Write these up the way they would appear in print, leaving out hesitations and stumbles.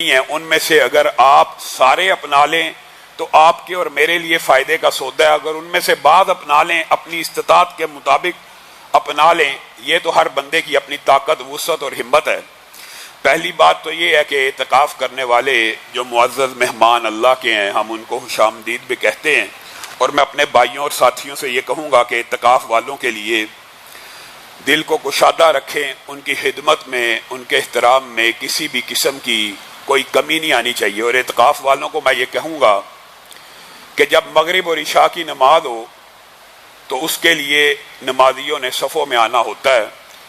ہیں ان میں سے اگر آپ سارے اپنا لیں تو آپ کے اور میرے لیے فائدے کا سودا ہے. اگر ان میں سے بعض اپنا لیں، اپنی استطاعت کے مطابق اپنا لیں، یہ تو ہر بندے کی اپنی طاقت، وسعت اور ہمت ہے. پہلی بات تو یہ ہے کہ اعتکاف کرنے والے جو معزز مہمان اللہ کے ہیں، ہم ان کو خوش آمدید بھی کہتے ہیں. اور میں اپنے بھائیوں اور ساتھیوں سے یہ کہوں گا کہ اعتکاف والوں کے لیے دل کو کشادہ رکھیں. ان کی خدمت میں، ان کے احترام میں کسی بھی قسم کی کوئی کمی نہیں آنی چاہیے. اور اعتکاف والوں کو میں یہ کہوں گا کہ جب مغرب اور عشاء کی نماز ہو تو اس کے لیے نمازیوں نے صفوں میں آنا ہوتا ہے،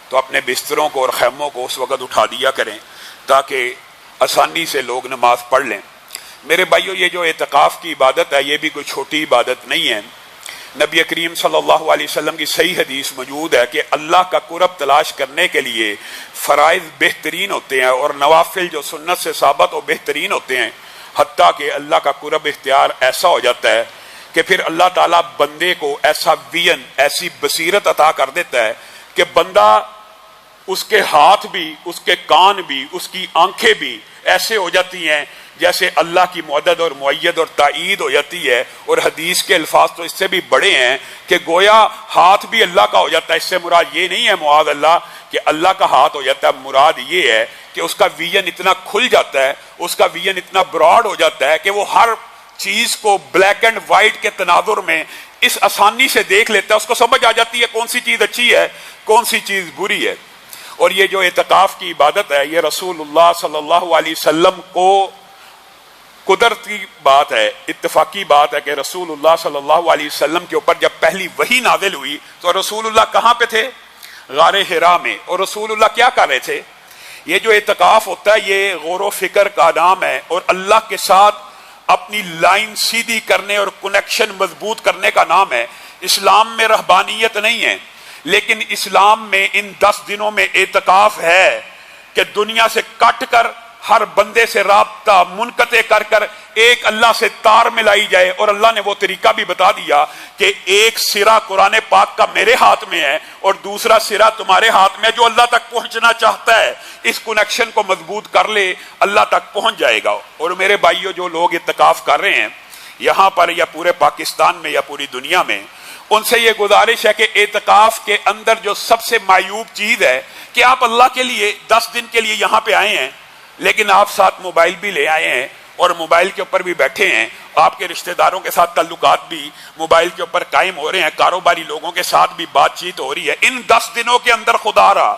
تو اپنے بستروں کو اور خیموں کو اس وقت اٹھا دیا کریں تاکہ آسانی سے لوگ نماز پڑھ لیں. میرے بھائیو، یہ جو اعتکاف کی عبادت ہے یہ بھی کوئی چھوٹی عبادت نہیں ہے. نبی کریم صلی اللہ علیہ وسلم کی صحیح حدیث موجود ہے کہ اللہ کا قرب تلاش کرنے کے لیے فرائض بہترین ہوتے ہیں اور نوافل جو سنت سے ثابت و بہترین ہوتے ہیں. حتیٰ کہ اللہ کا قرب اختیار ایسا ہو جاتا ہے کہ پھر اللہ تعالیٰ بندے کو ایسا ویژن، ایسی بصیرت عطا کر دیتا ہے کہ بندہ، اس کے ہاتھ بھی، اس کے کان بھی، اس کی آنکھیں بھی ایسے ہو جاتی ہیں جیسے اللہ کی مدد اور معید اور تائید ہو جاتی ہے. اور حدیث کے الفاظ تو اس سے بھی بڑے ہیں کہ گویا ہاتھ بھی اللہ کا ہو جاتا ہے. اس سے مراد یہ نہیں ہے معاذ اللہ کہ اللہ کا ہاتھ ہو جاتا ہے، مراد یہ ہے کہ اس کا ویژن اتنا کھل جاتا ہے، اس کا ویژن اتنا براڈ ہو جاتا ہے کہ وہ ہر چیز کو بلیک اینڈ وائٹ کے تناظر میں اس آسانی سے دیکھ لیتا ہے. اس کو سمجھ آ جاتی ہے کون سی چیز اچھی ہے، کون سی چیز بری ہے. اور یہ جو اعتکاف کی عبادت ہے یہ رسول اللہ صلی اللہ علیہ وسلم کو قدرتی بات ہے، اتفاقی بات ہے کہ رسول اللہ صلی اللہ علیہ وسلم کے اوپر جب پہلی وحی نازل ہوئی تو رسول اللہ کہاں پہ تھے؟ غار حرا میں. اور رسول اللہ کیا کر رہے تھے؟ یہ جو اعتکاف ہوتا ہے یہ غور و فکر کا نام ہے اور اللہ کے ساتھ اپنی لائن سیدھی کرنے اور کنیکشن مضبوط کرنے کا نام ہے. اسلام میں رہبانیت نہیں ہے، لیکن اسلام میں ان 10 دنوں میں اعتکاف ہے کہ دنیا سے کٹ کر، ہر بندے سے رابطہ منقطع کر کر ایک اللہ سے تار ملائی جائے. اور اللہ نے وہ طریقہ بھی بتا دیا کہ ایک سرا قرآن پاک کا میرے ہاتھ میں ہے اور دوسرا سرا تمہارے ہاتھ میں ہے. جو اللہ تک پہنچنا چاہتا ہے اس کنیکشن کو مضبوط کر لے، اللہ تک پہنچ جائے گا. اور میرے بھائیو، جو لوگ اعتکاف کر رہے ہیں یہاں پر یا پورے پاکستان میں یا پوری دنیا میں، ان سے یہ گزارش ہے کہ اعتکاف کے اندر جو سب سے معیوب چیز ہے کہ آپ اللہ کے لیے 10 دن کے لیے یہاں پہ آئے ہیں، لیکن آپ ساتھ موبائل بھی لے آئے ہیں اور موبائل کے اوپر بھی بیٹھے ہیں. آپ کے رشتہ داروں کے ساتھ تعلقات بھی موبائل کے اوپر قائم ہو رہے ہیں، کاروباری لوگوں کے ساتھ بھی بات چیت ہو رہی ہے. ان 10 دنوں کے اندر خدا را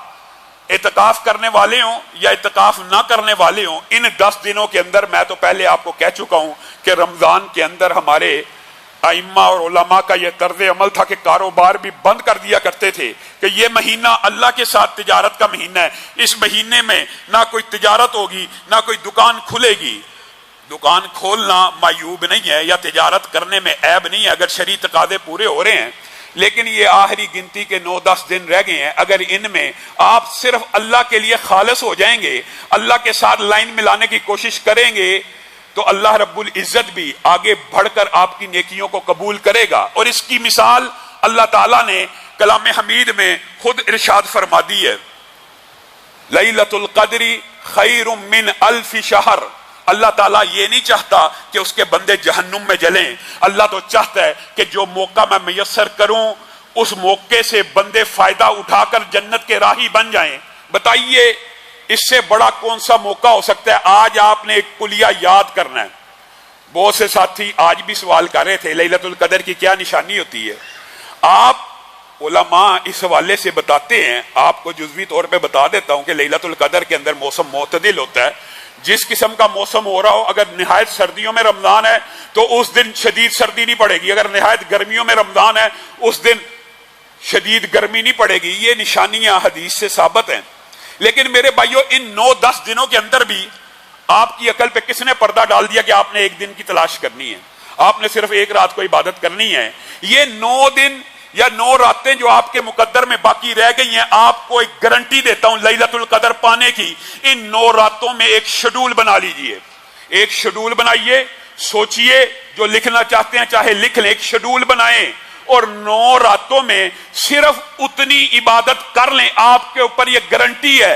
اعتکاف کرنے والے ہوں یا اعتکاف نہ کرنے والے ہوں، ان 10 دنوں کے اندر میں تو پہلے آپ کو کہہ چکا ہوں کہ رمضان کے اندر ہمارے ائمہ اور علماء کا یہ طرز عمل تھا کہ کاروبار بھی بند کر دیا کرتے تھے کہ یہ مہینہ اللہ کے ساتھ تجارت کا مہینہ ہے. اس مہینے میں نہ کوئی تجارت ہوگی، نہ کوئی دکان کھلے گی. دکان کھولنا معیوب نہیں ہے یا تجارت کرنے میں عیب نہیں ہے اگر شرعی تقاضے پورے ہو رہے ہیں. لیکن یہ آخری گنتی کے 9-10 دن رہ گئے ہیں. اگر ان میں آپ صرف اللہ کے لیے خالص ہو جائیں گے، اللہ کے ساتھ لائن ملانے کی کوشش کریں گے، تو اللہ رب العزت بھی آگے بڑھ کر آپ کی نیکیوں کو قبول کرے گا. اور اس کی مثال اللہ تعالیٰ نے کلام حمید میں خود ارشاد فرما دی ہے، لیلۃ القدر خیر من 1000 شہر. اللہ تعالیٰ یہ نہیں چاہتا کہ اس کے بندے جہنم میں جلیں. اللہ تو چاہتا ہے کہ جو موقع میں میسر کروں اس موقع سے بندے فائدہ اٹھا کر جنت کے راہی بن جائیں. بتائیے اس سے بڑا کون سا موقع ہو سکتا ہے؟ آج آپ نے ایک کلیہ یاد کرنا ہے. بہت سے ساتھی آج بھی سوال کر رہے تھے لیلۃ القدر کی کیا نشانی ہوتی ہے. آپ علماء اس حوالے سے بتاتے ہیں، آپ کو جزوی طور پہ بتا دیتا ہوں کہ لیلۃ القدر کے اندر موسم معتدل ہوتا ہے. جس قسم کا موسم ہو رہا ہو، اگر نہایت سردیوں میں رمضان ہے تو اس دن شدید سردی نہیں پڑے گی، اگر نہایت گرمیوں میں رمضان ہے اس دن شدید گرمی نہیں پڑے گی. یہ نشانیاں حدیث سے ثابت ہیں. لیکن میرے بھائیو، ان 9-10 دنوں کے اندر بھی آپ کی عقل پہ کس نے پردہ ڈال دیا کہ آپ نے ایک دن کی تلاش کرنی ہے، آپ نے صرف ایک رات کو عبادت کرنی ہے؟ یہ 9 دن یا 9 راتیں جو آپ کے مقدر میں باقی رہ گئی ہیں، آپ کو ایک گارنٹی دیتا ہوں لیلۃ القدر پانے کی. ان 9 راتوں میں ایک شیڈول بنا لیجئے، ایک شیڈول بنائیے. سوچئے، جو لکھنا چاہتے ہیں چاہے لکھ لیں، ایک شیڈول بنائیں اور 9 راتوں میں صرف اتنی عبادت کر لیں. آپ کے اوپر یہ گارنٹی ہے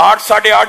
8, 8.5,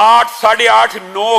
8, 8.5, 9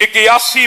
81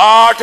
8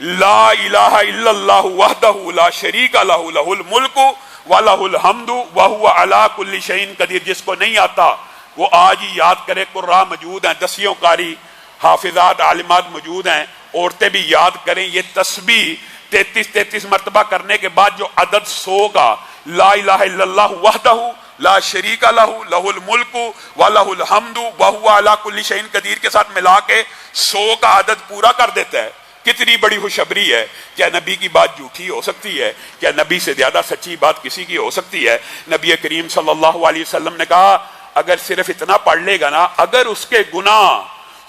لا الہ الا اللہ وحدہ لا شریک لہ لہ الملک وَلَهُ الْحَمْدُ وَهُوَ عَلَىٰ كُلِّ شَيْءٍ قَدِيرٌ۔ جس کو نہیں آتا وہ آج ہی یاد کرے، قراء موجود ہیں، دسیوں قاری حافظات عالمات موجود ہیں، عورتیں بھی یاد کریں۔ یہ تسبیح 33 مرتبہ کرنے کے بعد جو عدد 100 کا لا الہ الا اللہ وحدہ لا شریک لہ لہ الملک وَلَهُ الْحَمْدُ وَهُوَ عَلَىٰ كُلِّ شَيْءٍ قَدِيرٌ کے ساتھ ملا کے 100 کا عدد پورا کر دیتا ہے، کتنی بڑی خوشخبری ہے۔ کیا نبی کی بات جھوٹی ہو سکتی ہے؟ کیا نبی سے زیادہ سچی بات کسی کی ہو سکتی ہے؟ نبی کریم صلی اللہ علیہ وسلم نے کہا اگر صرف اتنا پڑھ لے گا نا، اگر اس کے گناہ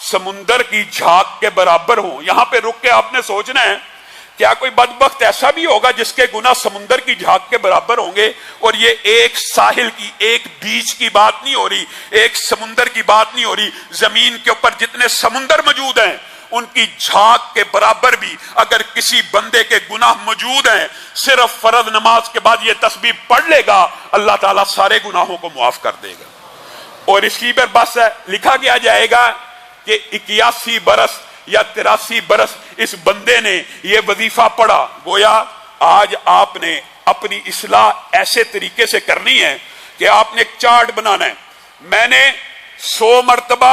سمندر کی جھاگ کے برابر ہوں۔ یہاں پہ رک کے آپ نے سوچنا ہے کیا کوئی بدبخت ایسا بھی ہوگا جس کے گناہ سمندر کی جھاگ کے برابر ہوں گے؟ اور یہ ایک ساحل کی، ایک بیچ کی بات نہیں ہو رہی، ایک سمندر کی بات نہیں ہو رہی، زمین کے اوپر جتنے سمندر موجود ہیں ان کی جھاگ کے برابر بھی اگر کسی بندے کے گناہ موجود ہیں، صرف فرض نماز کے بعد یہ تسبیح پڑھ لے گا، اللہ تعالیٰ سارے گناہوں کو معاف کر دے گا۔ اور اسی پر بس لکھا کیا جائے گا کہ 81 برس یا 83 برس اس بندے نے یہ وظیفہ پڑھا۔ گویا آج آپ نے اپنی اصلاح ایسے طریقے سے کرنی ہے کہ آپ نے ایک چارٹ بنانا ہے۔ میں نے 100 مرتبہ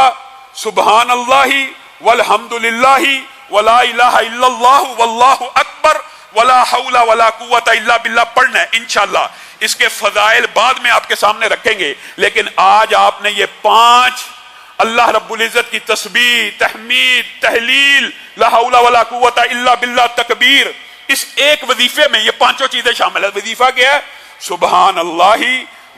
سبحان اللہ والحمد للہ ولا الہ الا اللہ واللہ اکبر ولا حول ولا قوت الا باللہ پڑھنا ہے انشاءاللہ۔ اس کے فضائل بعد میں آپ کے سامنے رکھیں گے، لیکن آج آپ نے یہ 5 اللہ رب العزت کی تسبیح، تحمید، تحلیل، لا حول ولا قوت الا باللہ، تکبیر، اس ایک وظیفے میں یہ 5 چیزیں شامل ہیں۔ وظیفہ کیا ہے؟ سبحان اللہ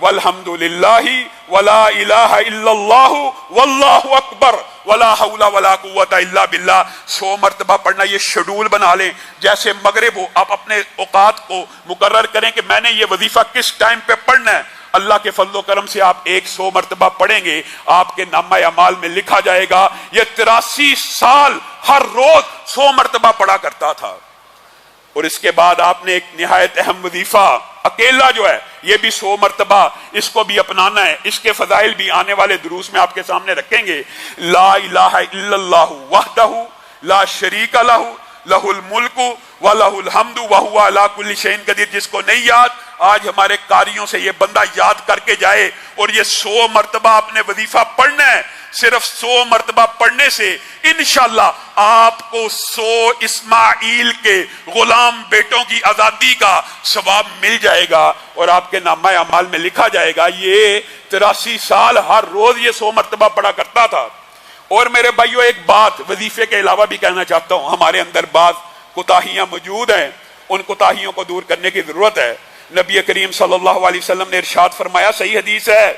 والحمد للہ ولا الہ الا اللہ واللہ اکبر ولا حول ولا قوت الا باللہ۔ 100 مرتبہ پڑھنا، یہ شیڈول بنا لیں، جیسے مغرب ہو آپ اپنے اوقات کو مقرر کریں کہ میں نے یہ وظیفہ کس ٹائم پہ پڑھنا ہے۔ اللہ کے فضل و کرم سے آپ 100 مرتبہ پڑھیں گے، آپ کے نامہ اعمال میں لکھا جائے گا یہ 83 سال ہر روز 100 مرتبہ پڑھا کرتا تھا۔ اور اس کے بعد آپ نے ایک نہایت اہم وظیفہ اکیلا جو ہے یہ بھی 100 مرتبہ اس کو بھی اپنانا ہے۔ اس کے فضائل بھی آنے والے دروس میں آپ کے سامنے رکھیں گے۔ لا الہ الا اللہ وحدہ لا شریک لہ لہ الملک وَلَهُ الْحَمْدُ وَهُوَ عَلَىٰ كُلِّ شَيْءٍ قَدِيرٌ۔ جس کو نہیں یاد، آج ہمارے قاریوں سے یہ بندہ یاد کر کے جائے اور یہ 100 مرتبہ اپنے وظیفہ پڑھنا ہے۔ صرف 100 مرتبہ پڑھنے سے انشاءاللہ آپ کو 100 اسماعیل کے غلام بیٹوں کی آزادی کا ثواب مل جائے گا، اور آپ کے نامہ اعمال میں لکھا جائے گا یہ 83 سال ہر روز یہ 100 مرتبہ پڑھا کرتا تھا۔ اور میرے بھائیو ایک بات وظیفے کے علاوہ بھی کہنا چاہتا ہوں، ہمارے اندر بعض کوتاہیاں موجود ہیں، ان کوتاہیوں کو دور کرنے کی ضرورت ہے۔ نبی کریم صلی اللہ علیہ وسلم نے ارشاد فرمایا، صحیح حدیث ہے،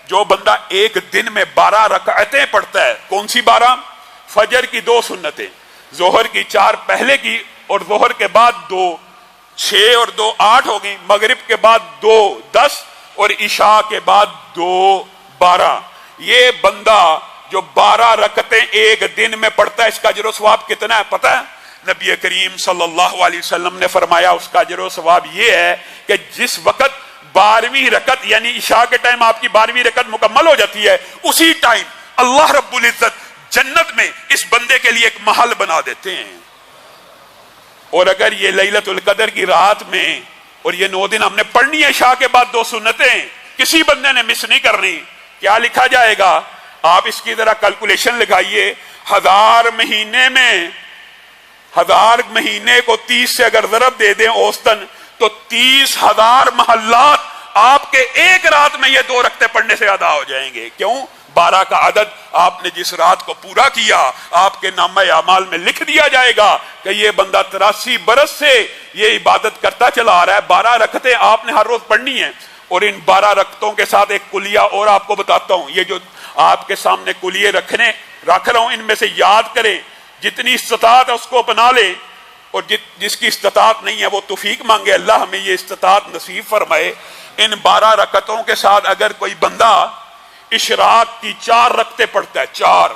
جو بندہ ایک دن میں 12 رکعتیں پڑھتا ہے۔ کون سی 12؟ فجر کی 2 سنتیں، ظہر کی 4 پہلے کی اور ظہر کے بعد 2، 6 اور 2 8 ہو گئی، مغرب کے بعد 2 10 اور عشاء کے بعد 2 12۔ یہ بندہ جو 12 رکعتیں ایک دن میں پڑھتا ہے، اس کا اجر و ثواب کتنا ہے پتہ ہے؟ نبی کریم صلی اللہ علیہ وسلم نے فرمایا اس کا اجر و ثواب یہ ہے کہ جس وقت 12ویں رکعت یعنی عشاء کے ٹائم آپ کی 12ویں رکعت مکمل ہو جاتی ہے، اسی ٹائم اللہ رب العزت جنت میں اس بندے کے لیے ایک محل بنا دیتے ہیں۔ اور اگر یہ لیلۃ القدر کی رات میں، اور یہ 9 دن ہم نے پڑھنی ہے، عشاء کے بعد 2 سنتیں کسی بندے نے مس نہیں کرنی، کیا لکھا جائے گا؟ آپ اس کی ذرا کیلکولیشن لگائیے، 1000 مہینے میں 1000 مہینے کو 30 سے اگر ضرب دے دیں اوسطن تو 30,000 محلات آپ کے ایک رات میں یہ 2 رکعتیں پڑھنے سے ادا ہو جائیں گے۔ کیوں؟ 12 کا عدد آپ نے جس رات کو پورا کیا، آپ کے نامہ اعمال میں لکھ دیا جائے گا کہ یہ بندہ 83 برس سے یہ عبادت کرتا چلا آ رہا ہے۔ 12 رکعتیں آپ نے ہر روز پڑھنی ہیں۔ اور ان 12 رکعتوں کے ساتھ ایک کلیہ اور آپ کو بتاتا ہوں، یہ جو آپ کے سامنے کلیے رکھ رہا ہوں، ان میں سے یاد کریں، جتنی استطاعت ہے اس کو اپنا لے، اور جس کی استطاعت نہیں ہے وہ توفیق مانگے، اللہ ہمیں یہ استطاعت نصیب فرمائے۔ ان 12 رکعتوں کے ساتھ اگر کوئی بندہ اشراق کی 4 رکعتیں پڑھتا ہے، 4،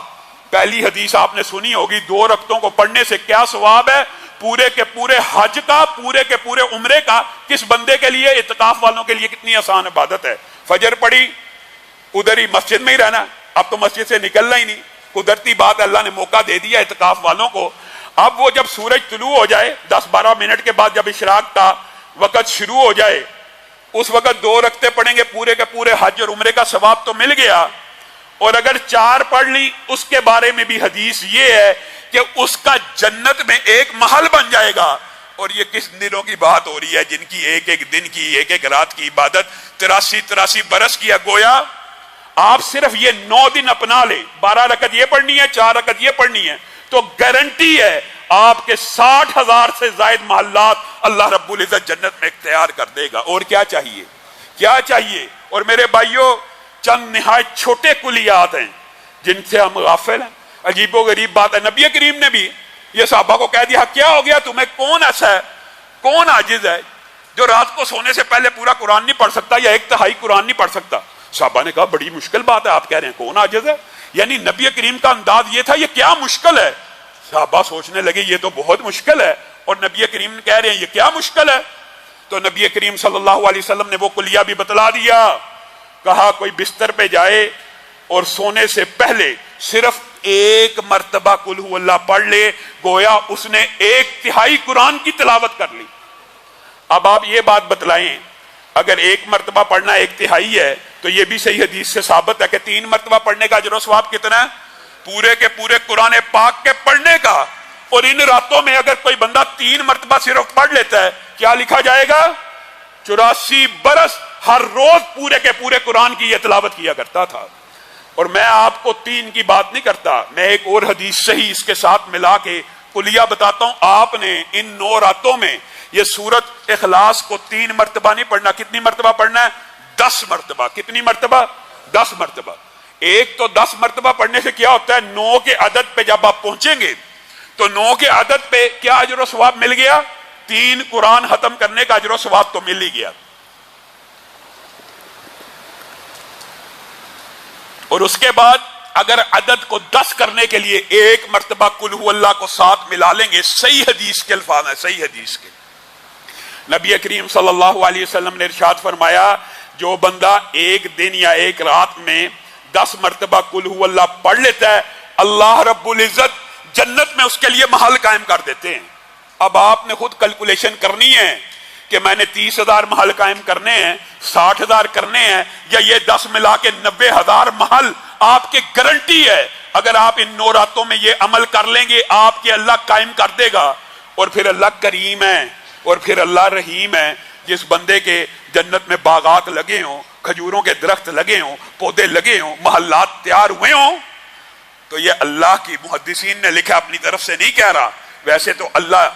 پہلی حدیث آپ نے سنی ہوگی، 2 رکعتوں کو پڑھنے سے کیا ثواب ہے؟ پورے کے پورے حج کا، پورے کے پورے عمرے کا۔ کس بندے کے لیے؟ اعتکاف والوں کے لیے کتنی آسان عبادت ہے۔ فجر پڑھی، ادھر ہی مسجد میں ہی رہنا، اب تو مسجد سے نکلنا ہی نہیں، قدرتی بات اللہ نے موقع دے دیا اعتکاف والوں کو۔ اب وہ جب سورج طلوع ہو جائے 10-12 منٹ کے بعد جب اشراق کا وقت شروع ہو جائے اس وقت 2 رکعتیں پڑھیں گے، پورے کے پورے حج اور عمرے کا ثواب تو مل گیا. اور اگر 4 پڑھ لی اس کے بارے میں بھی حدیث یہ ہے کہ اس کا جنت میں ایک محل بن جائے گا. اور یہ کس دنوں کی بات ہو رہی ہے جن کی ایک ایک دن کی ایک ایک رات کی عبادت 83 برس کی ہے. گویا آپ صرف یہ 9 دن اپنا لیں، 12 رکعت یہ پڑھنی ہے، 4 رکعت یہ پڑھنی ہے، تو گارنٹی ہے آپ کے 60,000 سے زائد محلات اللہ رب العزت جنت میں اختیار کر دے گا. اور کیا چاہیے، کیا چاہیے؟ اور میرے بھائیوں چند نہایت چھوٹے کلیات ہیں جن سے ہم غافل ہیں. عجیب و غریب بات ہے، نبی کریم نے بھی یہ صحابہ کو کہہ دیا کیا ہو گیا تمہیں، کون ایسا ہے، کون عاجز ہے جو رات کو سونے سے پہلے پورا قرآن نہیں پڑھ سکتا یا 1/3 قرآن نہیں پڑھ سکتا؟ صحابہ نے کہا بڑی مشکل بات ہے، آپ کہہ رہے ہیں کون عاجز ہے؟ یعنی نبی کریم کا انداز یہ تھا یہ کیا مشکل ہے. صحابہ سوچنے لگے یہ تو بہت مشکل ہے، اور نبی کریم کہہ رہے ہیں یہ کیا مشکل ہے. تو نبی کریم صلی اللہ علیہ وسلم نے وہ کلیہ بھی بتلا دیا. کہا کوئی بستر پہ جائے اور سونے سے پہلے صرف 1 مرتبہ قل ہو اللہ پڑھ لے، گویا اس نے 1/3 قرآن کی تلاوت کر لی. اب آپ یہ بات بتلائیں اگر 1 مرتبہ پڑھنا 1/3 ہے تو یہ بھی صحیح حدیث سے ثابت ہے کہ 3 مرتبہ پڑھنے کا اجر و ثواب کتنا ہے؟ پورے کے پورے قرآن پاک کے پڑھنے کا. اور ان راتوں میں اگر کوئی بندہ 3 مرتبہ صرف پڑھ لیتا ہے کیا لکھا جائے گا؟ 84 برس ہر روز پورے کے پورے قرآن کی یہ تلاوت کیا کرتا تھا. اور میں آپ کو 3 کی بات نہیں کرتا، میں ایک اور حدیث صحیح اس کے ساتھ ملا کے کلیہ بتاتا ہوں. آپ نے ان 9 راتوں میں یہ سورت اخلاص کو 3 مرتبہ نہیں پڑھنا. کتنی مرتبہ پڑھنا ہے؟ 10 مرتبہ. کتنی مرتبہ؟ 10 مرتبہ. ایک تو 10 مرتبہ پڑھنے سے کیا ہوتا ہے، 9 کے عدد پہ جب آپ پہنچیں گے تو 9 کے عدد پہ کیا اجر و ثواب مل گیا؟ 3 قرآن ختم کرنے کا اجر و ثواب تو مل ہی گیا. اور اس کے بعد اگر عدد کو 10 کرنے کے لیے 1 مرتبہ قل ہو اللہ کو ساتھ ملا لیں گے، صحیح حدیث کے الفاظ ہیں، صحیح حدیث کے. نبی کریم صلی اللہ علیہ وسلم نے ارشاد فرمایا جو بندہ 1 دن یا 1 رات میں 10 مرتبہ قل ہو اللہ پڑھ لیتا ہے اللہ رب العزت جنت میں اس کے لیے محل قائم کر دیتے ہیں. اب آپ نے خود کیلکولیشن کرنی ہے کہ میں نے 30,000 محل قائم کرنے ہیں، 60,000 کرنے ہیں، یا یہ 10 ملا کے 90,000 محل. آپ کی گارنٹی ہے اگر آپ ان 9 راتوں میں یہ عمل کر لیں گے آپ کے اللہ قائم کر دے گا. اور پھر اللہ کریم ہے اور پھر اللہ رحیم ہے. جس بندے کے جنت میں باغات لگے ہوں، کھجوروں کے درخت لگے ہوں، پودے لگے ہوں، محلات تیار ہوئے ہوں، تو یہ اللہ کی محدثین نے لکھا، اپنی طرف سے نہیں کہہ رہا. ویسے تو اللہ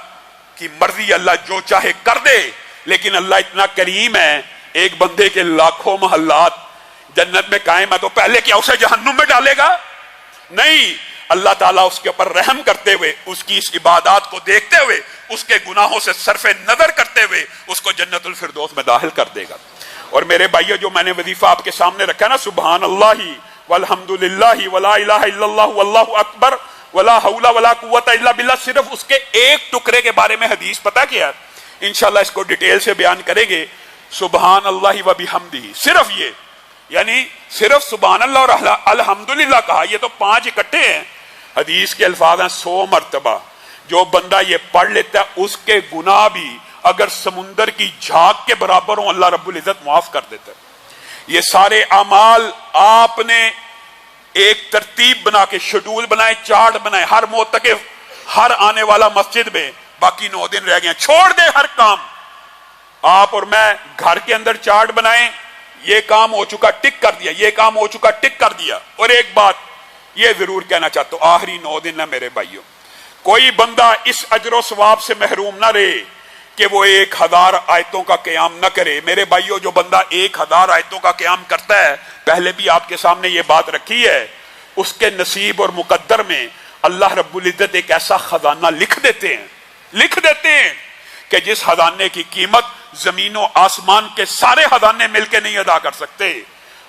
کی مرضی، اللہ جو چاہے کر دے، لیکن اللہ اتنا کریم ہے ایک بندے کے لاکھوں محلات جنت میں قائم ہے تو پہلے کیا اسے جہنم میں ڈالے گا؟ نہیں. اللہ تعالیٰ اس کے اوپر رحم کرتے ہوئے، اس کی اس عبادات کو دیکھتے ہوئے، اس کے گناہوں سے صرف نظر کرتے ہوئے اس کو جنت الفردوس میں داخل کر دے گا. اور میرے بھائیو جو میں نے وظیفہ آپ کے سامنے رکھا نا، سبحان اللہ والحمد للہ ولا الہ الا اللہ واللہ اکبر ولا حول ولا قوت الا باللہ، صرف اس کے ایک ٹکڑے کے بارے میں حدیث پتہ کیا ہے؟ انشاءاللہ اس کو ڈیٹیل سے بیان کریں گے. سبحان اللہ و بحمدہ، صرف یہ، یعنی صرف سبحان اللہ اور الحمدللہ کہا، یہ تو 5 اکٹھے ہیں. حدیث کے الفاظ ہیں 100 مرتبہ جو بندہ یہ پڑھ لیتا ہے اس کے گناہ بھی اگر سمندر کی جھاگ کے برابر ہوں اللہ رب العزت معاف کر دیتا ہے. یہ سارے اعمال آپ نے ایک ترتیب بنا کے شیڈول بنائے، چارٹ بنائے، ہر معتکف ہر آنے والا مسجد میں، باقی 9 دن رہ گئے، چھوڑ دے ہر کام. آپ اور میں گھر کے اندر چارٹ بنائیں، یہ کام ہو چکا ٹک کر دیا، یہ کام ہو چکا ٹک کر دیا. اور ایک بات یہ ضرور کہنا چاہتا ہوں، آخری 9 دن ہے میرے بھائیوں، کوئی بندہ اس اجر و ثواب سے محروم نہ رہے کہ وہ 1000 آیتوں کا قیام نہ کرے. میرے بھائیوں جو بندہ 1000 آیتوں کا قیام کرتا ہے، پہلے بھی آپ کے سامنے یہ بات رکھی ہے، اس کے نصیب اور مقدر میں اللہ رب العزت ایک ایسا خزانہ لکھ دیتے ہیں کہ جس خزانے کی قیمت زمین و آسمان کے سارے خزانے مل کے نہیں ادا کر سکتے.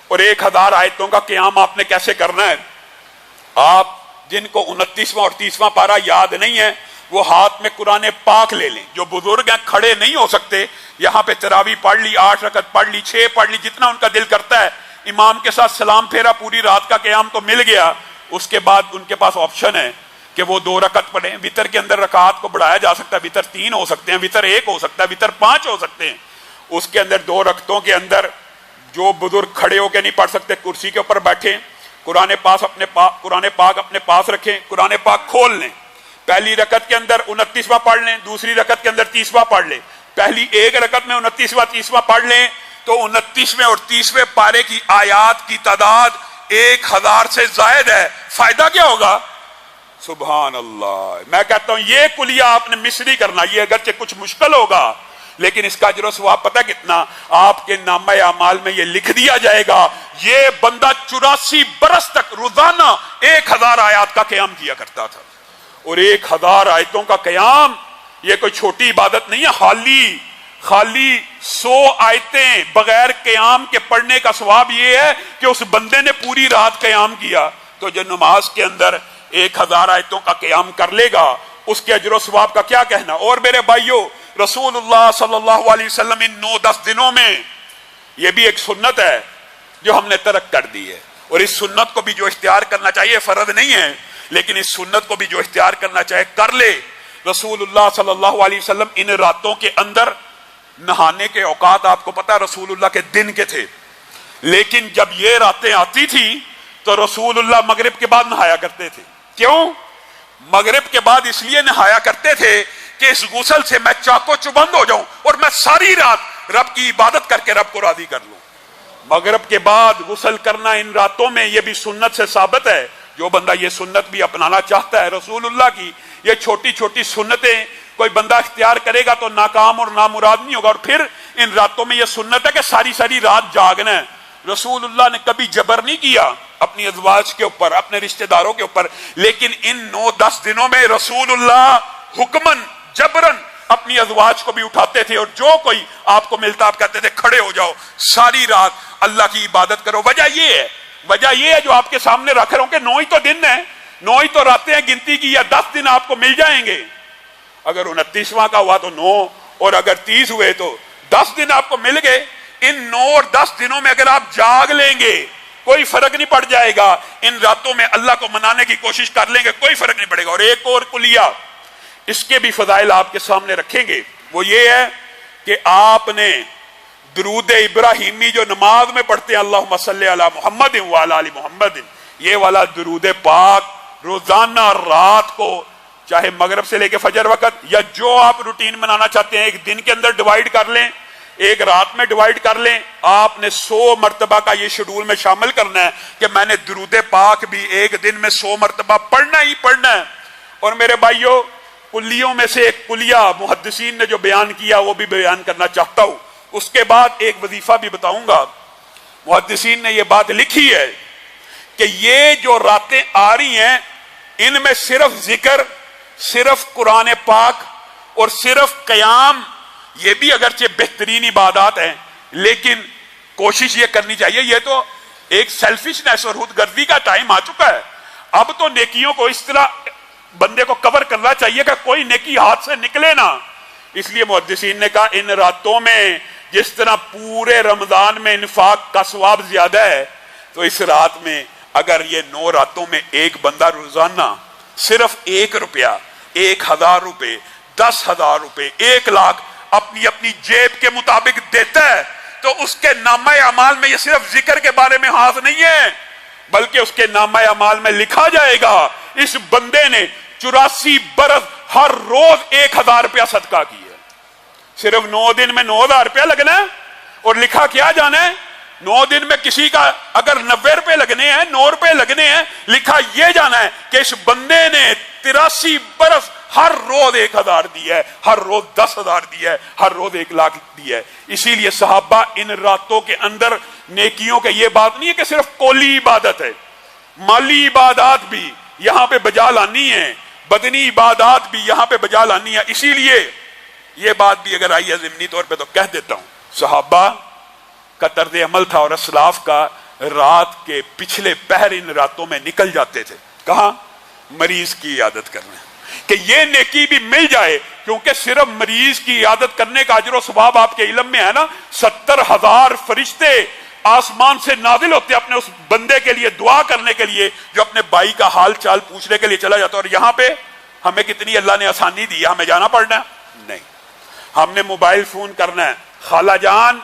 اور 1000 آیتوں کا قیام آپ نے کیسے کرنا ہے؟ آپ جن کو 29واں اور 30واں پارہ یاد نہیں ہے وہ ہاتھ میں قرآن پاک لے لیں. جو بزرگ ہیں کھڑے نہیں ہو سکتے، یہاں پہ تراویح پڑھ لی، 8 رکعت پڑھ لی، 6 پڑھ لی، جتنا ان کا دل کرتا ہے، امام کے ساتھ سلام پھیرا، پوری رات کا قیام تو مل گیا. اس کے بعد ان کے پاس آپشن ہے کہ وہ 2 رکعت پڑھیں. وطر کے اندر رکعات کو بڑھایا جا سکتا ہے, وطر 3 ہو سکتے ہیں, وطر 1 ہو سکتا ہے, وطر 5 ہو سکتے ہیں. اس کے اندر 2 رکعتوں کے اندر جو بزرگ کھڑے ہو کے نہیں پڑھ سکتے, کرسی کے اوپر بیٹھیں, قرآن پاک اپنے پاس رکھیں, قرآن پاک کھول لیں, پہلی رکعت کے اندر 29واں پڑھ لیں, دوسری رکعت کے اندر 30واں پڑھ لیں. پہلی ایک رکعت میں 29واں 30واں پڑھ لیں تو 29ویں اور 30ویں پارے کی آیات کی تعداد 1000 سے زائد ہے. فائدہ کیا ہوگا؟ سبحان اللہ. میں کہتا ہوں یہ کلیہ آپ نے مس نہیں کرنا. یہ اگرچہ کچھ مشکل ہوگا لیکن اس کا اجر و ثواب پتہ کتنا؟ آپ کے نامہ اعمال میں یہ لکھ دیا جائے گا یہ بندہ 84 برس تک روزانہ 1000 آیات کا قیام کیا کرتا تھا. اور 1000 آیتوں کا قیام یہ کوئی چھوٹی عبادت نہیں ہے. خالی 100 آیتیں بغیر قیام کے پڑھنے کا ثواب یہ ہے کہ اس بندے نے پوری رات قیام کیا. تو جو نماز کے اندر 1000 آیتوں کا قیام کر لے گا اس کے اجر و ثواب کا کیا کہنا. اور میرے بھائیو, رسول اللہ صلی اللہ علیہ وسلم ان 9-10 دنوں میں, یہ بھی ایک سنت ہے جو ہم نے ترک کر دی ہے, اور اس سنت کو بھی جو اختیار کرنا چاہیے, فرض نہیں ہے لیکن اس سنت کو بھی جو اختیار کرنا چاہے کر لے. رسول اللہ صلی اللہ علیہ وسلم ان راتوں کے اندر نہانے کے اوقات آپ کو پتا رسول اللہ کے دن کے تھے, لیکن جب یہ راتیں آتی تھی تو رسول اللہ مغرب کے بعد نہایا کرتے تھے. کیوں مغرب کے بعد؟ اس لیے نہایا کرتے تھے کہ اس غسل سے میں چاقو چبند ہو جاؤں اور میں ساری رات رب کی عبادت کر کے رب کو راضی کر لوں. مغرب کے بعد غسل کرنا ان راتوں میں یہ بھی سنت سے ثابت ہے. جو بندہ یہ سنت بھی اپنانا چاہتا ہے رسول اللہ کی, یہ چھوٹی چھوٹی سنتیں کوئی بندہ اختیار کرے گا تو ناکام اور نامراد نہیں ہوگا. اور پھر ان راتوں میں یہ سنت ہے کہ ساری رات جاگنا ہے. رسول اللہ نے کبھی جبر نہیں کیا اپنی ازواج کے اوپر, اپنے رشتہ داروں کے اوپر, لیکن ان 9-10 دنوں میں رسول اللہ حکمن جبرن اپنی ازواج کو بھی اٹھاتے تھے, اور جو کوئی آپ کو ملتا آپ کہتے تھے کھڑے ہو جاؤ ساری رات اللہ کی عبادت کرو. وجہ یہ ہے جو آپ کے سامنے رکھ رہا ہوں کہ 9 ہی تو دن ہیں, 9 ہی تو راتیں ہیں گنتی کی, یا 10 دن آپ کو مل جائیں گے. اگر 29واں کا ہوا تو 9, اور اگر 30 ہوئے تو 10 دن آپ کو مل گئے. ان 9 اور 10 دنوں میں اگر آپ جاگ لیں گے کوئی فرق نہیں پڑ جائے گا. ان راتوں میں اللہ کو منانے کی کوشش کر لیں گے کوئی فرق نہیں پڑے گا. اور ایک اور کلیہ اس کے بھی فضائل آپ کے سامنے رکھیں گے, وہ یہ ہے کہ آپ نے درود ابراہیمی جو نماز میں پڑھتے ہیں اللہم صلی علی محمد وعلی آل محمد, یہ والا درود پاک روزانہ رات کو چاہے مغرب سے لے کے فجر وقت یا جو آپ روٹین بنانا چاہتے ہیں ایک دن کے اندر ڈیوائیڈ کر لیں, ایک رات میں ڈیوائیڈ کر لیں. آپ نے 100 مرتبہ کا یہ شیڈول میں شامل کرنا ہے کہ میں نے درود پاک بھی ایک دن میں 100 مرتبہ پڑھنا ہی پڑھنا ہے. اور میرے بھائیوں, کلیوں میں سے ایک کلیہ محدثین نے جو بیان کیا وہ بھی بیان کرنا چاہتا ہوں. اس کے بعد ایک وظیفہ بھی بتاؤں گا. محدثین نے یہ بات لکھی ہے کہ یہ جو راتیں آ رہی ہیں ان میں صرف ذکر, صرف قرآن پاک اور صرف قیام, یہ بھی اگرچہ بہترین عبادات ہیں لیکن کوشش یہ کرنی چاہیے. یہ تو ایک سیلفشنس اور خود گردی کا ٹائم آ چکا ہے. اب تو نیکیوں کو اس طرح بندے کو کور کرنا چاہیے کہ کوئی نیکی ہاتھ سے نکلے نہ. اس لیے محدثین نے کہا ان راتوں میں جس طرح پورے رمضان میں انفاق کا ثواب زیادہ ہے تو اس رات میں اگر یہ 9 راتوں میں ایک بندہ روزانہ صرف 1 روپیہ, 1000 روپے, 10,000 روپے, 1 لاکھ اپنی جیب کے مطابق دیتا ہے تو اس کے نامہ اعمال میں یہ صرف ذکر کے بارے میں ہاتھ نہیں ہے بلکہ اس کے نامہ اعمال میں لکھا جائے گا اس بندے نے 84 برس ہر روز 1000 روپیہ صدقہ کیا. صرف 9 دن میں 9000 روپیہ لگنا ہے, اور لکھا کیا جانا ہے 9 دن میں کسی کا اگر 90 روپے لگنے ہیں, 9 روپے لگنے ہیں, لکھا یہ جانا ہے کہ اس بندے نے 83 برس ہر روز 1000 دیا ہے, ہر روز 10,000 دیا ہے, ہر روز 1 لاکھ دیا ہے. اسی لیے صحابہ ان راتوں کے اندر نیکیوں کے یہ بات نہیں ہے کہ صرف قولی عبادت ہے, مالی عبادات بھی یہاں پہ بجا لانی ہے, بدنی عبادات بھی یہاں پہ بجا لانی ہے. اسی لیے یہ بات بھی اگر آئی ہے ضمنی طور پہ تو کہہ دیتا ہوں, صحابہ کا طرز عمل تھا اور اسلاف کا رات کے پچھلے پہر ان راتوں میں نکل جاتے تھے. کہاں؟ مریض کی عیادت کرنے, کہ یہ نیکی بھی مل جائے, کیونکہ صرف مریض کی عیادت کرنے کا اجر و ثواب آپ کے علم میں ہے نا, 70,000 فرشتے آسمان سے نازل ہوتے اپنے اس بندے کے لیے دعا کرنے کے لیے جو اپنے بھائی کا حال چال پوچھنے کے لیے چلا جاتا ہے. اور یہاں پہ ہمیں کتنی اللہ نے آسانی دی ہے, ہمیں جانا پڑنا ہے نہیں, ہم نے موبائل فون کرنا ہے, خالہ جان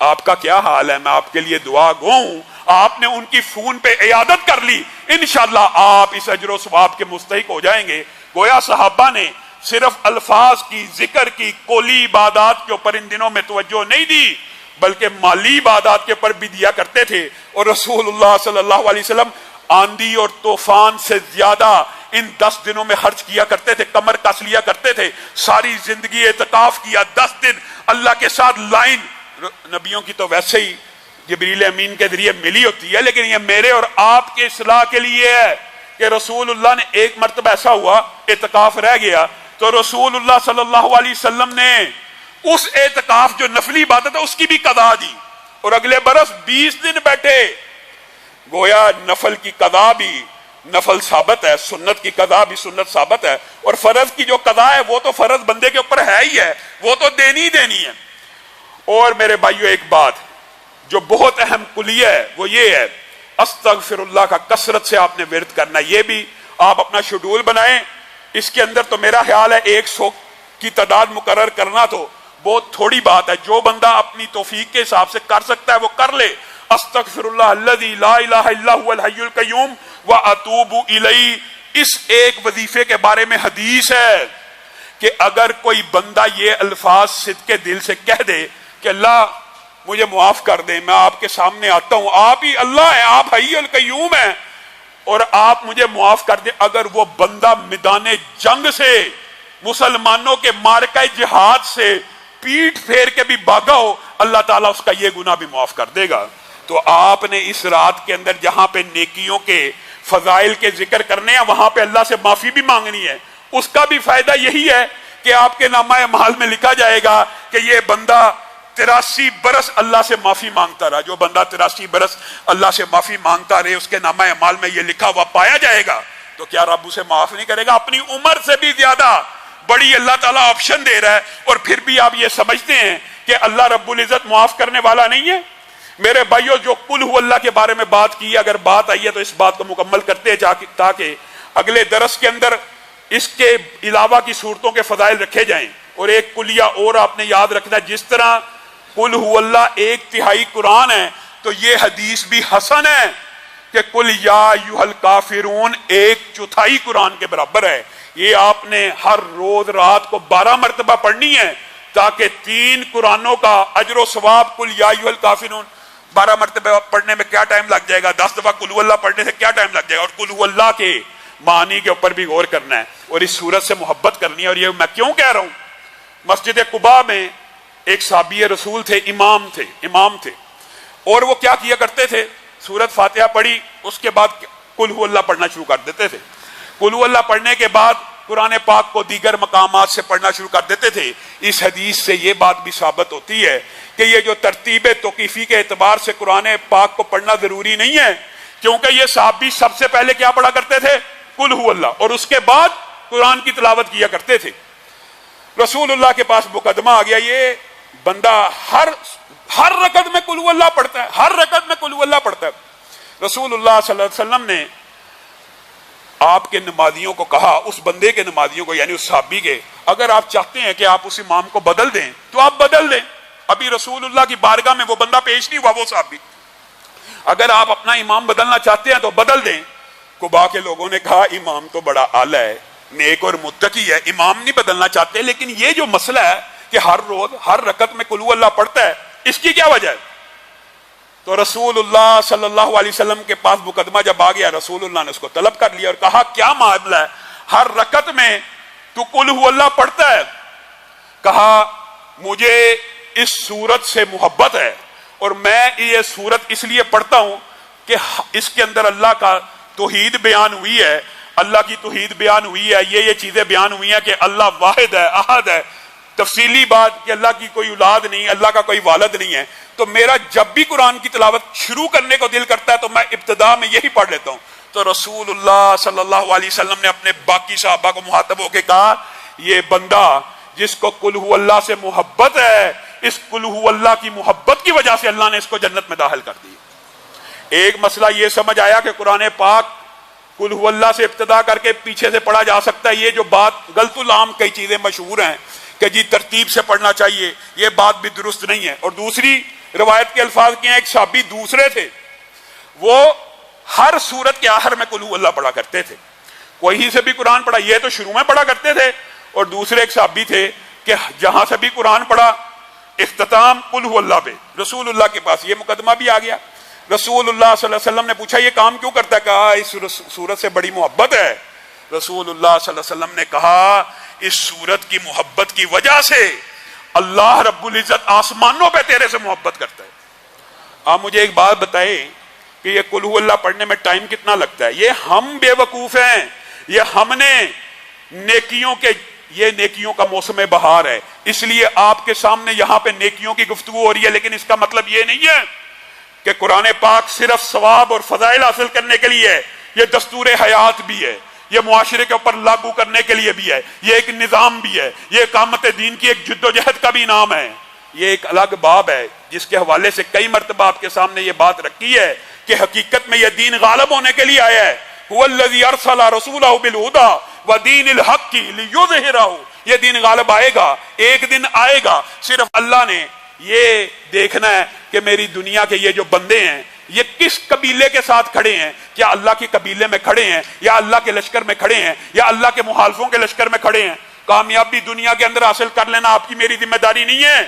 آپ کا کیا حال ہے, میں آپ کے لیے دعا گو ہوں, آپ نے ان کی فون پہ عیادت کر لی, انشاءاللہ آپ اس اجر و ثواب کے مستحق ہو جائیں گے. گویا صحابہ نے صرف الفاظ کی, ذکر کی, قولی عبادات کے اوپر ان دنوں میں توجہ نہیں دی, بلکہ مالی عبادات کے اوپر بھی دیا کرتے تھے. اور رسول اللہ صلی اللہ علیہ وسلم آندھی اور طوفان سے زیادہ ان 10 دنوں میں خرچ کیا کرتے تھے, کمر کس لیا کرتے تھے. ساری زندگی اعتکاف کیا, 10 دن اللہ کے ساتھ لائن. نبیوں کی تو ویسے ہی جبریل امین کے ذریعے ملی ہوتی ہے, لیکن یہ میرے اور آپ کے اصلاح کے لیے ہے کہ رسول اللہ نے ایک مرتبہ ایسا ہوا اعتکاف رہ گیا تو رسول اللہ صلی اللہ علیہ وسلم نے اس اعتکاف جو نفلی عبادت ہے اس کی بھی قضا دی, اور اگلے برس 20 دن بیٹھے. گویا نفل کی قضا بھی نفل ثابت ہے, سنت کی قضا بھی سنت ثابت ہے, اور فرض کی جو قضا ہے وہ تو فرض بندے کے اوپر ہے ہی ہے, وہ تو دینی دینی ہے. اور میرے بھائیو ایک بات جو بہت اہم کلیہ ہے وہ یہ ہے, استغفر اللہ کا کثرت سے آپ نے ورد کرنا. یہ بھی آپ اپنا شیڈول بنائیں, اس کے اندر تو میرا خیال ہے 100 کی تعداد مقرر کرنا تو بہت تھوڑی بات ہے. جو بندہ اپنی توفیق کے حساب سے کر سکتا ہے وہ کر لے. استغفر اللہ الذی لا الہ الا هو الحی القیوم واتوب الیہ. اس ایک وظیفے کے بارے میں حدیث ہے کہ اگر کوئی بندہ یہ الفاظ صدق دل سے کہہ دے کہ اللہ مجھے معاف کر دیں, میں آپ کے سامنے آتا ہوں, آپ ہی اللہ ہیں, آپ حی القیوم ہیں, اور آپ مجھے معاف کر دیں. اگر وہ بندہ میدان جنگ سے, مسلمانوں کے مارکہ جہاد سے پیٹ پھیر کے بھی بھاگا ہو, اللہ تعالیٰ اس کا یہ گناہ بھی معاف کر دے گا. تو آپ نے اس رات کے اندر جہاں پہ نیکیوں کے فضائل کے ذکر کرنے ہیں وہاں پہ اللہ سے معافی بھی مانگنی ہے. اس کا بھی فائدہ یہی ہے کہ آپ کے نامہ اعمال میں لکھا جائے گا کہ یہ بندہ 83 برس اللہ سے معافی مانگتا رہا. جو بندہ 83 برس اللہ سے معافی مانگتا رہے اس کے نامہ اعمال میں یہ لکھا ہوا پایا جائے گا, تو کیا رب اسے معاف نہیں کرے گا؟ اپنی عمر سے بھی زیادہ بڑی اللہ تعالیٰ آپشن دے رہا ہے, اور پھر بھی آپ یہ سمجھتے ہیں کہ اللہ رب العزت معاف کرنے والا نہیں ہے. میرے بھائیوں جو قل ہو اللہ کے بارے میں بات کی, اگر بات آئی ہے تو اس بات کو مکمل کرتے ہیں تاکہ اگلے درس کے اندر اس کے علاوہ کی صورتوں کے فضائل رکھے جائیں. اور ایک کلیہ اور آپ نے یاد رکھنا, جس طرح قل ہو اللہ 1/3 قرآن ہے تو یہ حدیث بھی حسن ہے کہ قل یا ایھا الکافرون 1/4 قرآن کے برابر ہے. یہ آپ نے ہر روز رات کو 12 مرتبہ پڑھنی ہے تاکہ 3 قرآنوں کا اجر و ثواب. قل یا ایھا الکافرون 12 مرتبہ پڑھنے میں کیا ٹائم لگ جائے گا, 10 دفعہ قل ہو اللہ پڑھنے سے کیا ٹائم لگ جائے گا. اور قل ہو اللہ کے معنی کے اوپر بھی غور کرنا ہے اور اس سورت سے محبت کرنی ہے. اور یہ میں کیوں کہہ رہا ہوں, مسجد قباء میں ایک صحابی رسول تھے, امام تھے, اور وہ کیا کیا کرتے تھے, سورت فاتحہ پڑھی اس کے بعد قل ہو اللہ پڑھنا شروع کر دیتے تھے. قل ہو اللہ پڑھنے کے بعد قرآن پاک کو دیگر مقامات سے پڑھنا شروع کر دیتے تھے. اس حدیث سے یہ بات بھی ثابت ہوتی ہے کہ یہ جو ترتیب توقیفی کے اعتبار سے قرآن پاک کو پڑھنا ضروری نہیں ہے, کیونکہ یہ صحابی سب سے پہلے کیا پڑھا کرتے تھے, قل ہو اللہ, اور اس کے بعد قرآن کی تلاوت کیا کرتے تھے. رسول اللہ کے پاس مقدمہ آ گیا, یہ بندہ ہر رکعت میں قل ہو اللہ پڑھتا ہے, ہر رکعت میں قل ہو اللہ پڑھتا ہے. رسول اللہ صلی اللہ علیہ وسلم نے آپ کے نمازیوں کو کہا, اس بندے کے نمازیوں کو یعنی اس صحابی کے, اگر آپ چاہتے ہیں کہ آپ اس امام کو بدل دیں تو آپ بدل دیں. ابھی رسول اللہ کی بارگاہ میں وہ بندہ پیش نہیں ہوا, وہ صحابی. اگر آپ اپنا امام بدلنا چاہتے ہیں تو بدل دیں. قباء کے لوگوں نے کہا امام تو بڑا اعلیٰ ہے, نیک اور متقی ہے, امام نہیں بدلنا چاہتے, لیکن یہ جو مسئلہ ہے کہ ہر روز ہر رکعت میں قل ہو اللہ پڑھتا ہے, اس کی کیا وجہ ہے؟ تو رسول اللہ صلی اللہ علیہ وسلم کے پاس مقدمہ جب آ گیا, رسول اللہ نے اس کو طلب کر لیا اور کہا کیا معاملہ ہے, ہر رکعت میں تو قل ہو اللہ پڑھتا ہے؟ کہا مجھے اس سورت سے محبت ہے, اور میں یہ سورت اس لیے پڑھتا ہوں کہ اس کے اندر اللہ کا توحید بیان ہوئی ہے, اللہ کی توحید بیان ہوئی ہے, یہ چیزیں بیان ہوئی ہیں کہ اللہ واحد ہے, احد ہے, تفصیلی بات کہ اللہ کی کوئی اولاد نہیں, اللہ کا کوئی والد نہیں ہے. تو میرا جب بھی قرآن کی تلاوت شروع کرنے کو دل کرتا ہے تو میں ابتدا میں یہی پڑھ لیتا ہوں. تو رسول اللہ صلی اللہ علیہ وسلم نے اپنے باقی صحابہ کو مخاطب ہو کے کہا, یہ بندہ جس کو قل ہو اللہ سے محبت ہے, اس قل ہو اللہ کی محبت کی وجہ سے اللہ نے اس کو جنت میں داخل کر دیا۔ ایک مسئلہ یہ سمجھ آیا کہ قرآن پاک قل ہو اللہ سے ابتدا کر کے پیچھے سے پڑھا جا سکتا ہے، یہ جو بات غلط العام کئی چیزیں مشہور ہیں کہ جی ترتیب سے پڑھنا چاہیے، یہ بات بھی درست نہیں ہے۔ اور دوسری روایت کے الفاظ کیا ہیں، ایک صحابی دوسرے تھے، وہ ہر سورت کے آخر میں قل ہو اللہ پڑھا کرتے تھے، کوئی سے بھی قرآن پڑھا، یہ تو شروع میں پڑھا کرتے تھے، اور دوسرے ایک صحابی تھے کہ جہاں سے بھی قرآن پڑھا اختتام قل ہو اللہ پہ۔ رسول اللہ کے پاس یہ مقدمہ بھی آ گیا، رسول اللہ صلی اللہ علیہ وسلم نے پوچھا یہ کام کیوں کرتا ہے؟ کہا اس سورت سے بڑی محبت ہے۔ رسول اللہ صلی اللہ علیہ وسلم نے کہا اس سورت کی محبت کی وجہ سے اللہ رب العزت آسمانوں پہ تیرے سے محبت کرتا ہے۔ آپ مجھے ایک بات بتائیں کہ یہ قل ہو اللہ پڑھنے میں ٹائم کتنا لگتا ہے؟ یہ ہم بے وقوف ہیں، یہ ہم نے یہ نیکیوں کا موسم بہار ہے، اس لیے آپ کے سامنے یہاں پہ نیکیوں کی گفتگو ہو رہی ہے، لیکن اس کا مطلب یہ نہیں ہے کہ قرآن پاک صرف ثواب اور فضائل حاصل کرنے کے لیے ہے، یہ دستور حیات بھی ہے، یہ معاشرے کے اوپر لاگو کرنے کے لیے بھی ہے، یہ ایک نظام بھی ہے، یہ اقامت دین کی ایک جد و جہد کا بھی نام ہے۔ یہ ایک الگ باب ہے جس کے حوالے سے کئی مرتبہ آپ کے سامنے یہ بات رکھی ہے کہ حقیقت میں یہ دین غالب ہونے کے لیے آیا ہے۔ هو الذی ارسل رسولہ بالہدی ودین الحق لیظہرہ، یہ دین غالب آئے گا، ایک دن آئے گا، صرف اللہ نے یہ دیکھنا ہے کہ میری دنیا کے یہ جو بندے ہیں یہ کس قبیلے کے ساتھ کھڑے ہیں، کیا اللہ کے قبیلے میں کھڑے ہیں یا اللہ کے لشکر میں کھڑے ہیں یا اللہ کے مخالفوں کے لشکر میں کھڑے ہیں۔ کامیابی دنیا کے اندر حاصل کر لینا آپ کی میری ذمہ داری نہیں ہے،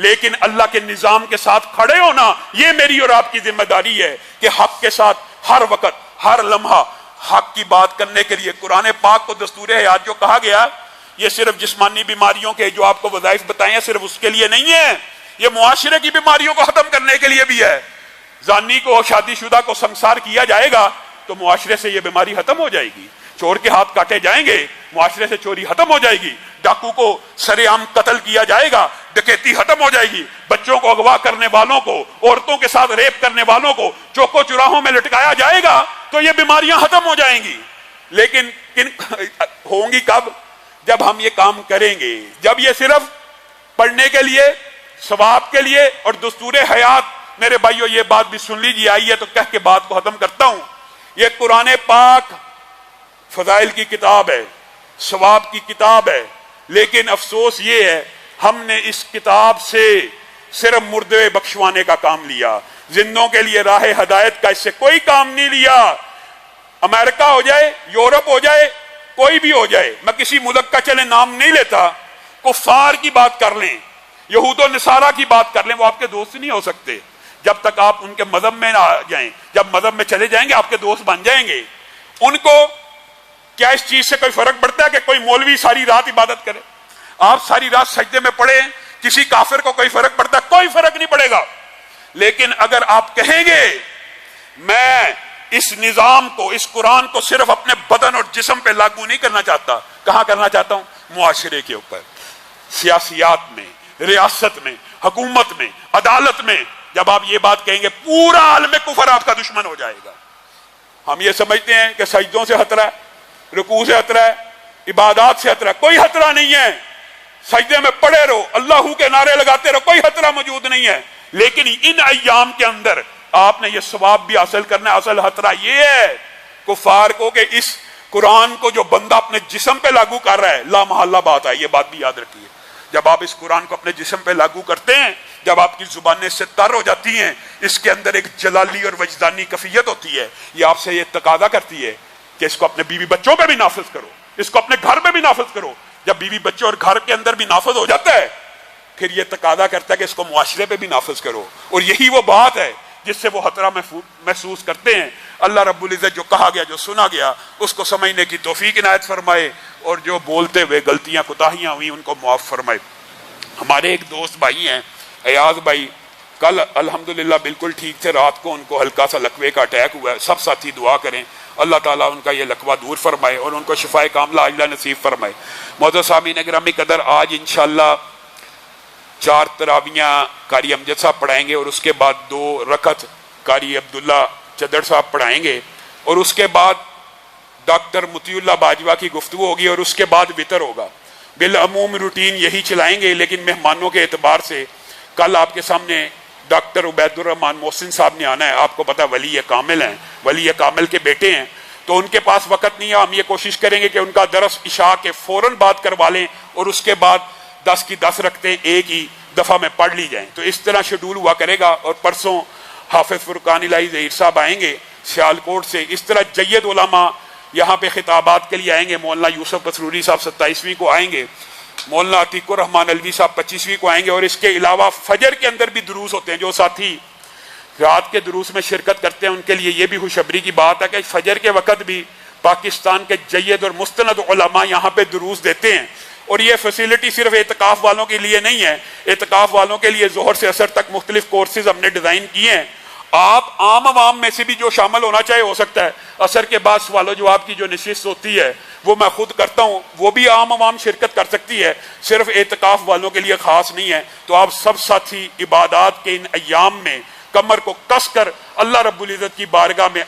لیکن اللہ کے نظام کے ساتھ کھڑے ہونا یہ میری اور آپ کی ذمہ داری ہے کہ حق کے ساتھ ہر وقت ہر لمحہ حق کی بات کرنے کے لیے۔ قرآن پاک کو دستور حیات جو کہا گیا یہ صرف جسمانی بیماریوں کے جو آپ کو وظائف بتائے ہیں صرف اس کے لیے نہیں ہے، یہ معاشرے کی بیماریوں کو ختم کرنے کے لیے بھی ہے۔ زانی کو شادی شدہ کو سنسار کیا جائے گا تو معاشرے سے یہ بیماری ختم ہو جائے گی، چور کے ہاتھ کاٹے جائیں گے معاشرے سے چوری ختم ہو جائے گی، ڈاکو کو سرے عام قتل کیا جائے گا ڈکیتی ختم ہو جائے گی، بچوں کو اغوا کرنے والوں کو، عورتوں کے ساتھ ریپ کرنے والوں کو چوکو چراہوں میں لٹکایا جائے گا تو یہ بیماریاں ختم ہو جائیں گی۔ لیکن ہوں گی کب؟ جب ہم یہ کام کریں گے، جب یہ صرف پڑھنے کے لیے ثواب کے لیے اور دستور حیات۔ میرے بھائیو یہ بات بھی سن لیجیے، آئیے تو کہہ کے بات کو ختم کرتا ہوں۔ یہ قرآن پاک فضائل کی کتاب ہے، ثواب کی کتاب ہے، لیکن افسوس یہ ہے ہم نے اس کتاب سے صرف مردے بخشوانے کا کام لیا، زندوں کے لیے راہ ہدایت کا اس سے کوئی کام نہیں لیا۔ امریکہ ہو جائے، یورپ ہو جائے، کوئی بھی ہو جائے، میں کسی ملک کا چلے نام نہیں لیتا، کفار کی بات کر لیں، یہود و نصارہ کی بات کر لیں، وہ آپ کے دوست نہیں ہو سکتے جب تک آپ ان کے مذہب میں نہ آ جائیں۔ جب مذہب میں چلے جائیں گے آپ کے دوست بن جائیں گے۔ ان کو کیا اس چیز سے کوئی فرق پڑتا ہے کہ کوئی مولوی ساری رات عبادت کرے، آپ ساری رات سجدے میں پڑے، کسی کافر کو کوئی فرق پڑتا ہے؟ کوئی فرق نہیں پڑے گا۔ لیکن اگر آپ کہیں گے میں اس نظام کو، اس قرآن کو صرف اپنے بدن اور جسم پہ لاگو نہیں کرنا چاہتا، کہاں کرنا چاہتا ہوں؟ معاشرے کے اوپر، سیاسیات میں، ریاست میں، حکومت میں، عدالت میں۔ جب آپ یہ بات کہیں گے پورا عالم کفر آپ کا دشمن ہو جائے گا۔ ہم یہ سمجھتے ہیں کہ سجدوں سے خطرہ ہے، رکوع سے خطرہ ہے، عبادات سے خطرہ ہے، کوئی خطرہ نہیں ہے، سجدے میں پڑے رہو، اللہ کے نعرے لگاتے رہو، کوئی خطرہ موجود نہیں ہے۔ لیکن ان ایام کے اندر آپ نے یہ ثواب بھی حاصل کرنا ہے۔ اصل خطرہ یہ ہے کفار کو کہ اس قرآن کو جو بندہ اپنے جسم پہ لاگو کر رہا ہے، لا محالہ بات ہے، یہ بات بھی یاد رکھیے، جب آپ اس قرآن کو اپنے جسم پہ لاگو کرتے ہیں، جب آپ کی زبانیں سے تر ہو جاتی ہیں، اس کے اندر ایک جلالی اور وجدانی کیفیت ہوتی ہے، یہ آپ سے یہ تقاضا کرتی ہے کہ اس کو اپنے بیوی بچوں پہ بھی نافذ کرو، اس کو اپنے گھر میں بھی نافذ کرو۔ جب بیوی بچوں اور گھر کے اندر بھی نافذ ہو جاتا ہے پھر یہ تقاضا کرتا ہے کہ اس کو معاشرے پہ بھی نافذ کرو، اور یہی وہ بات ہے جس سے وہ خطرہ محسوس کرتے ہیں۔ اللہ رب العزت جو کہا گیا، جو سنا گیا، اس کو سمجھنے کی توفیق عنایت فرمائے، اور جو بولتے ہوئے غلطیاں کوتاہیاں ہوئی ان کو معاف فرمائے۔ ہمارے ایک دوست بھائی ہیں ایاز بھائی، کل الحمدللہ بالکل ٹھیک تھے، رات کو ان کو ہلکا سا لقوے کا اٹیک ہوا ہے، سب ساتھی دعا کریں اللہ تعالیٰ ان کا یہ لقوہ دور فرمائے اور ان کو شفائے کاملہ عاجلہ نصیب فرمائے۔ معزز سامعین گرامی قدر، آج انشاءاللہ 4 تراویحاں قاری امجد صاحب پڑھائیں گے، اور اس کے بعد 2 رکعت قاری عبداللہ چدر صاحب پڑھائیں گے، اور اس کے بعد ڈاکٹر مطیع اللہ باجوہ کی گفتگو ہوگی، اور اس کے بعد وطر ہوگا۔ بالعموم روٹین یہی چلائیں گے، لیکن مہمانوں کے اعتبار سے کل آپ کے سامنے ڈاکٹر عبید الرحمان محسن صاحب نے آنا ہے، آپ کو پتا ولی کامل ہیں، ولی کامل کے بیٹے ہیں، تو ان کے پاس وقت نہیں ہے. ہم یہ کوشش کریں گے کہ ان کا درس عشاء کے فوراً بات کروا لیں اور اس کے بعد 10 کی 10 رکھتے ہیں ایک ہی دفعہ میں پڑھ لی جائیں. تو اس طرح شیڈول ہوا کرے گا. اور پرسوں حافظ فرقان الہی ظہیر صاحب آئیں گے سیالکوٹ سے. اس طرح جید علماء یہاں پہ خطابات کے لیے آئیں گے. مولانا یوسف مسروری صاحب 27ویں کو آئیں گے، مولانا عتیق الرحمان الوی صاحب 25ویں کو آئیں گے. اور اس کے علاوہ فجر کے اندر بھی دروس ہوتے ہیں. جو ساتھی رات کے دروس میں شرکت کرتے ہیں ان کے لیے یہ بھی خوشخبری کی بات ہے کہ فجر کے وقت بھی پاکستان کے جید اور مستند علماء یہاں پہ دروس دیتے ہیں. اور یہ فیسیلٹی صرف اعتکاف والوں کے لیے نہیں ہے، اعتکاف والوں کے لیے ظہر سے عصر تک مختلف کورسز ہم نے ڈیزائن کیے ہیں. آپ عام عوام میں سے بھی جو شامل ہونا چاہے ہو سکتا ہے. عصر کے بعد سوال و جواب کی جو نشست ہوتی ہے وہ میں خود کرتا ہوں، وہ بھی عام عوام شرکت کر سکتی ہے، صرف اعتکاف والوں کے لیے خاص نہیں ہے. تو آپ سب ساتھی عبادات کے ان ایام میں کمر کو کس کر اللہ رب العزت کی بارگاہ میں